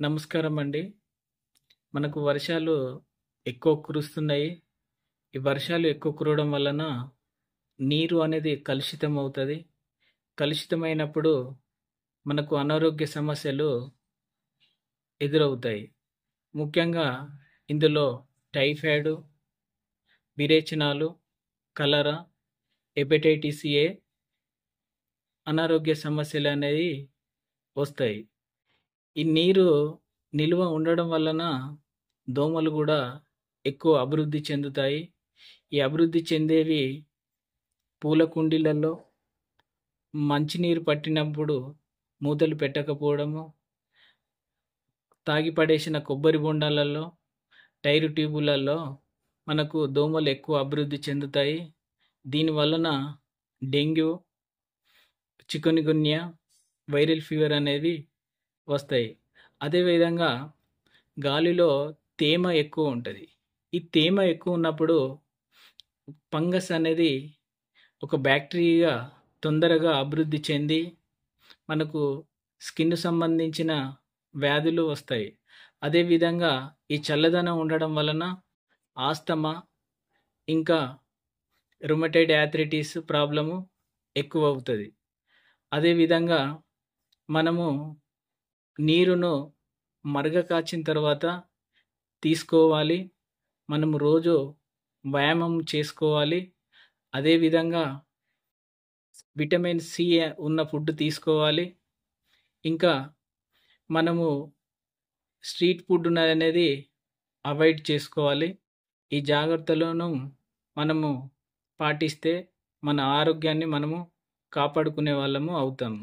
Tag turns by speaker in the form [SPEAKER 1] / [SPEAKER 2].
[SPEAKER 1] నమస్కారం అండి. మనకు వర్షాలు ఎక్కువ కురుస్తున్నాయి. ఈ వర్షాలు ఎక్కువ కురవడం వలన నీరు అనేది కలుషితం అవుతది. కలుషితమైనప్పుడు మనకు అనారోగ్య సమస్యలు ఎదురవుతాయి. ముఖ్యంగా ఇందులో టైఫాయిడ్, విరేచనాలు, కలరా, హెపటైటిస్ ఏ అనారోగ్య సమస్యలనేవి వస్తాయి. ఈ నీరు నిల్వ ఉండడం వలన దోమలు గూడా ఎక్కువ అభివృద్ధి చెందుతాయి. ఈ అభివృద్ధి చెందేవి పూల కుండీలలో మంచినీరు పట్టినప్పుడు మూతలు పెట్టకపోవడము, తాగి పడేసిన కొబ్బరి బొండాలలో, టైరు ట్యూబులలో మనకు దోమలు ఎక్కువ అభివృద్ధి చెందుతాయి. దీని వలన డెంగ్యూ, చికున్‌గున్యా, వైరల్ ఫీవర్ అనేవి వస్తాయి. అదేవిధంగా గాలిలో తేమ ఎక్కువ ఉంటది. ఈ తేమ ఎక్కువ ఉన్నప్పుడు ఫంగస్ అనేది ఒక బ్యాక్టీరియా తొందరగా అభివృద్ధి చెంది మనకు స్కిన్ సంబంధించిన వ్యాధులు వస్తాయి. అదేవిధంగా ఈ చల్లదనం ఉండడం వలన ఆస్తమా, ఇంకా రుమటైడ్ ఆర్థరైటిస్ ప్రాబ్లము ఎక్కువవుతది. అదేవిధంగా మనము నీరును మరగకాచిన తర్వాత తీసుకోవాలి. మనము రోజు వ్యాయామం చేసుకోవాలి. అదేవిధంగా విటమిన్ సి ఉన్న ఫుడ్ తీసుకోవాలి. ఇంకా మనము స్ట్రీట్ ఫుడ్ అనేది అవాయిడ్ చేసుకోవాలి. ఈ జాగ్రత్తలను మనము పాటిస్తే మన ఆరోగ్యాన్ని మనము కాపాడుకునే వాళ్ళము అవుతాము.